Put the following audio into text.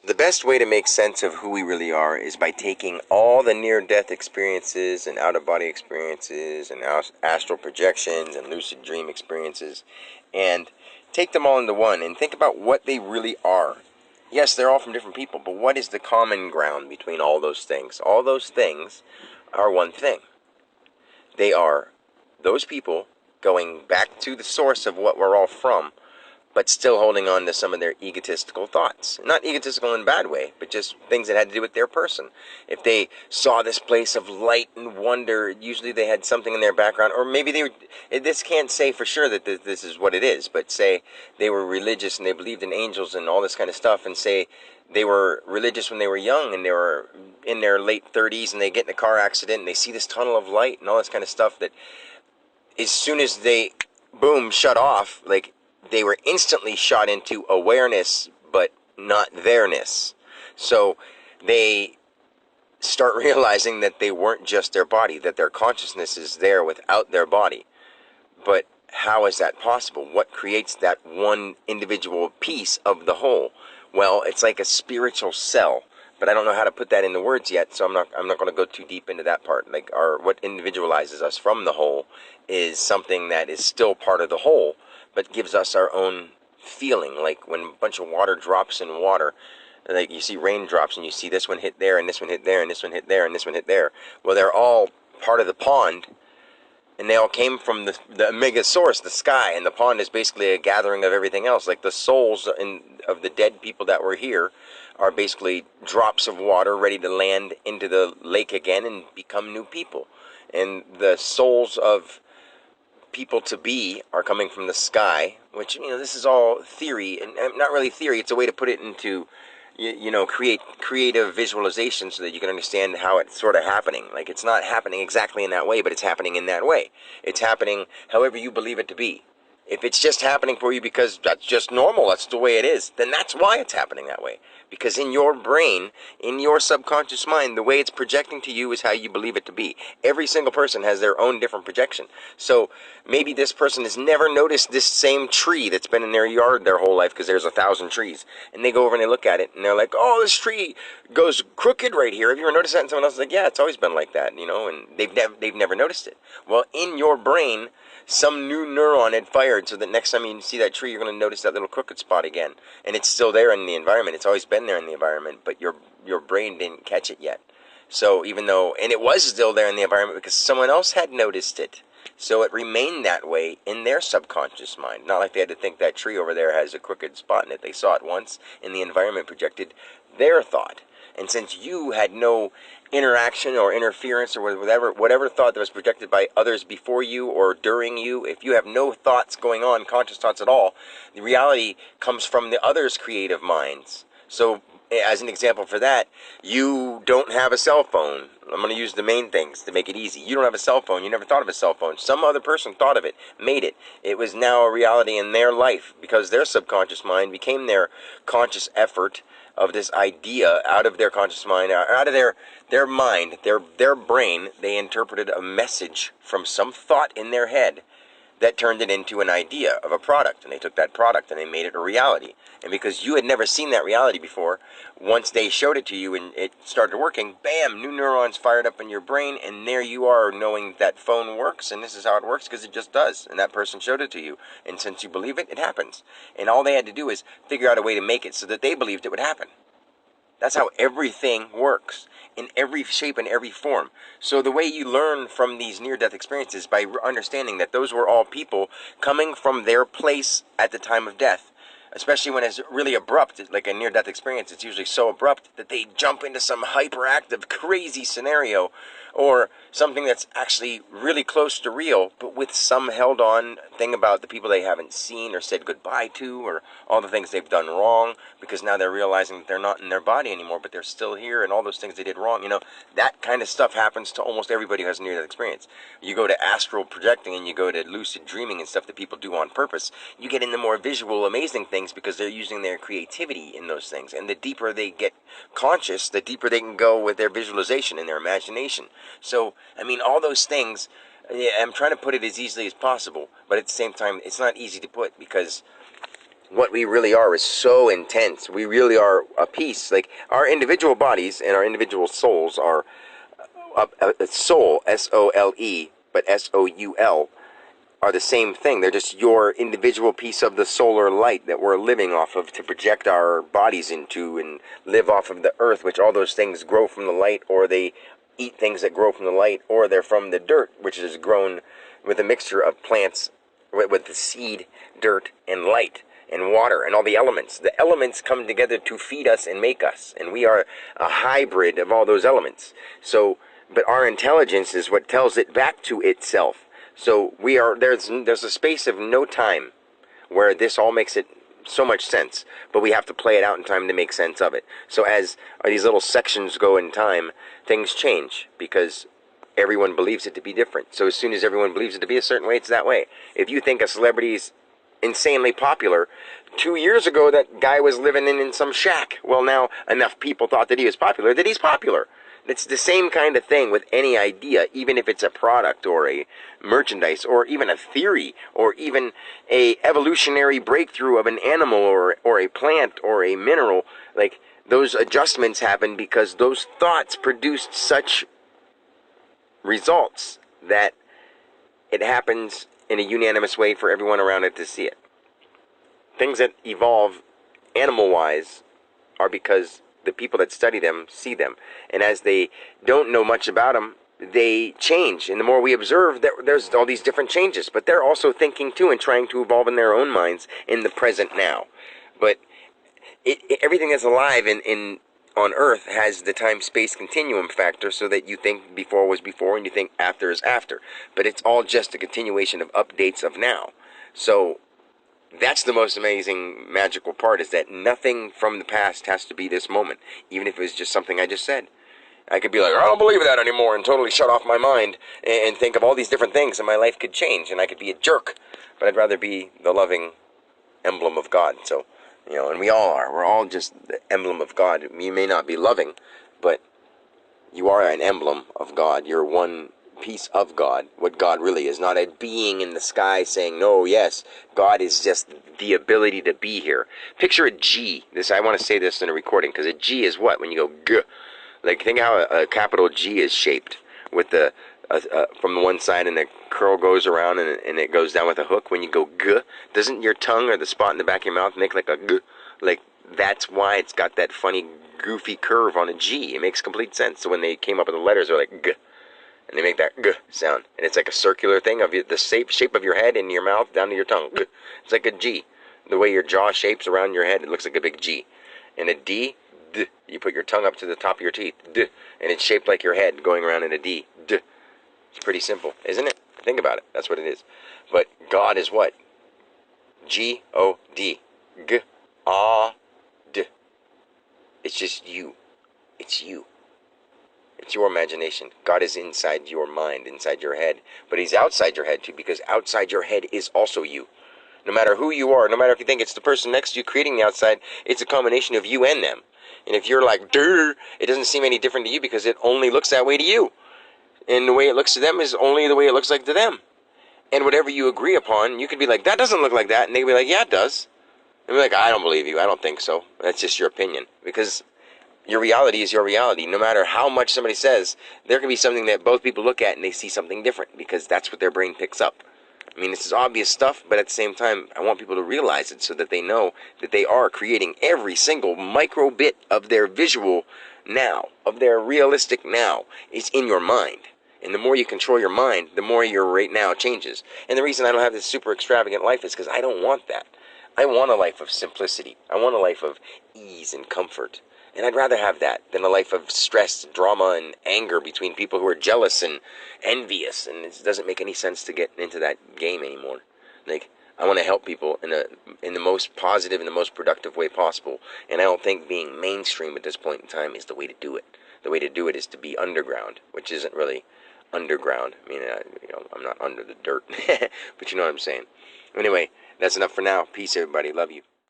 The best way to make sense of who we really are is by taking all the near-death experiences and out-of-body experiences and astral projections and lucid dream experiences and take them all into one and think about what they really are. Yes, they're all from different people, but what is the common ground between all those things? All those things are one thing. They are those people going back to the source of what we're all from, but still holding on to some of their egotistical thoughts. Not egotistical in a bad way, but just things that had to do with their person. If they saw this place of light and wonder, usually they had something in their background, or maybe they were, this can't say for sure that this is what it is, but say they were religious and they believed in angels and all this kind of stuff, and say they were religious when they were young and they were in their late 30s and they get in a car accident and they see this tunnel of light and all this kind of stuff that as soon as they, boom, shut off, like, they were instantly shot into awareness, but not theirness. So they start realizing that they weren't just their body, that their consciousness is there without their body. But how is that possible? What creates that one individual piece of the whole? Well, it's like a spiritual cell, but I don't know how to put that into words yet, so I'm not going to go too deep into that part. Like, what individualizes us from the whole is something that is still part of the whole, but gives us our own feeling. Like when a bunch of water drops in water, like you see raindrops and you see this one hit there and this one hit there and this one hit there and this one hit there. Well, they're all part of the pond, and they all came from the mega source, the sky, and the pond is basically a gathering of everything else. Like the souls of the dead people that were here are basically drops of water ready to land into the lake again and become new people. And the souls of people to be are coming from the sky, which, this is all theory, and not really theory, it's a way to put it into, create creative visualization so that you can understand how it's sort of happening. Like, it's not happening exactly in that way, but it's happening in that way. It's happening however you believe it to be. If it's just happening for you because that's just normal, that's the way it is, then that's why it's happening that way. Because in your brain, in your subconscious mind, the way it's projecting to you is how you believe it to be. Every single person has their own different projection. So maybe this person has never noticed this same tree that's been in their yard their whole life because there's 1,000 trees. And they go over and they look at it and they're like, oh, this tree goes crooked right here. Have you ever noticed that? And someone else is like, yeah, it's always been like that, and they've never noticed it. Well, in your brain, some new neuron had fired so that next time you see that tree, you're going to notice that little crooked spot again. And it's still there in the environment. It's always been there in the environment, but your brain didn't catch it yet. So even though, and it was still there in the environment because someone else had noticed it. So it remained that way in their subconscious mind. Not like they had to think that tree over there has a crooked spot in it. They saw it once, and the environment projected their thought. And since you had no interaction or interference or whatever thought that was projected by others before you or during you, if you have no thoughts going on, conscious thoughts at all, the reality comes from the others' creative minds. So as an example for that, you don't have a cell phone. I'm going to use the main things to make it easy. You don't have a cell phone. You never thought of a cell phone. Some other person thought of it, made it. It was now a reality in their life because their subconscious mind became their conscious effort of this idea out of their conscious mind, out of their mind, their brain. They interpreted a message from some thought in their head that turned it into an idea of a product, and they took that product and they made it a reality. And because you had never seen that reality before, once they showed it to you and it started working, bam, new neurons fired up in your brain, and there you are knowing that phone works, and this is how it works because it just does, and that person showed it to you. And since you believe it, it happens. And all they had to do is figure out a way to make it so that they believed it would happen. That's how everything works, in every shape and every form. So the way you learn from these near-death experiences by understanding that those were all people coming from their place at the time of death. Especially when it's really abrupt, like a near-death experience, it's usually so abrupt that they jump into some hyperactive, crazy scenario, or something that's actually really close to real, but with some held-on thing about the people they haven't seen or said goodbye to, or all the things they've done wrong, because now they're realizing that they're not in their body anymore, but they're still here, and all those things they did wrong. That kind of stuff happens to almost everybody who has a near-death experience. You go to astral projecting, and you go to lucid dreaming and stuff that people do on purpose. You get into more visual, amazing things because they're using their creativity in those things. And the deeper they get conscious, the deeper they can go with their visualization and their imagination. So, all those things, I'm trying to put it as easily as possible, but at the same time, it's not easy to put because what we really are is so intense. We really are a piece. Like our individual bodies and our individual souls are a soul, S-O-L-E, but S-O-U-L, are the same thing. They're just your individual piece of the solar light that we're living off of to project our bodies into and live off of the earth, which all those things grow from the light, or they eat things that grow from the light, or they're from the dirt, which is grown with a mixture of plants, with the seed, dirt, and light, and water, and all the elements. The elements come together to feed us and make us, and we are a hybrid of all those elements. So, but our intelligence is what tells it back to itself. So we are there's a space of no time where this all makes it so much sense, but we have to play it out in time to make sense of it. So as these little sections go in time, things change because everyone believes it to be different. So as soon as everyone believes it to be a certain way, it's that way. If you think a celebrity is insanely popular, 2 years ago that guy was living in some shack. Well, now enough people thought that he was popular that he's popular. It's the same kind of thing with any idea, even if it's a product or a merchandise or even a theory or even a evolutionary breakthrough of an animal or a plant or a mineral. Like, those adjustments happen because those thoughts produced such results that it happens in a unanimous way for everyone around it to see it. Things that evolve animal-wise are because the people that study them see them, and as they don't know much about them, they change. And the more we observe, there's all these different changes, but they're also thinking too and trying to evolve in their own minds in the present now. But everything that's alive on Earth has the time-space continuum factor, so that you think before was before and you think after is after. But it's all just a continuation of updates of now. So that's the most amazing, magical part, is that nothing from the past has to be this moment, even if it was just something I just said. I could be like, I don't believe that anymore, and totally shut off my mind and think of all these different things, and my life could change, and I could be a jerk. But I'd rather be the loving emblem of God. So, and we all are. We're all just the emblem of God. You may not be loving, but you are an emblem of God. You're one piece of God, what God really is, not a being in the sky saying, no, yes, God is just the ability to be here. Picture a G. I want to say this in a recording, because a G is what? When you go, G. Like, think how a capital G is shaped, with the, from the one side, and the curl goes around, and it goes down with a hook. When you go, G, doesn't your tongue or the spot in the back of your mouth make like a G? Like, that's why it's got that funny, goofy curve on a G. It makes complete sense. So when they came up with the letters, they're like, G. And they make that G sound. And it's like a circular thing of the shape of your head and your mouth down to your tongue. G. It's like a G. The way your jaw shapes around your head, it looks like a big G. And a D, D. You put your tongue up to the top of your teeth. D. And it's shaped like your head going around in a D. D. It's pretty simple, isn't it? Think about it. That's what it is. But God is what? G-O-D. G-A-D. It's just you. It's you. It's your imagination. God is inside your mind, inside your head. But he's outside your head too, because outside your head is also you. No matter who you are, no matter if you think it's the person next to you creating the outside, it's a combination of you and them. And if you're like, durr, it doesn't seem any different to you because it only looks that way to you. And the way it looks to them is only the way it looks like to them. And whatever you agree upon, you could be like, that doesn't look like that. And they could be like, yeah, it does. And be like, I don't believe you. I don't think so. That's just your opinion. Because your reality is your reality. No matter how much somebody says, there can be something that both people look at and they see something different, because that's what their brain picks up. I mean, this is obvious stuff, but at the same time, I want people to realize it so that they know that they are creating every single micro bit of their visual now, of their realistic now, is in your mind. And the more you control your mind, the more your right now changes. And the reason I don't have this super extravagant life is because I don't want that. I want a life of simplicity. I want a life of ease and comfort. And I'd rather have that than a life of stress, drama, and anger between people who are jealous and envious. And it doesn't make any sense to get into that game anymore. Like, I want to help people in the most positive and the most productive way possible. And I don't think being mainstream at this point in time is the way to do it. The way to do it is to be underground, which isn't really underground. I mean, I'm not under the dirt, but you know what I'm saying. Anyway, that's enough for now. Peace, everybody. Love you.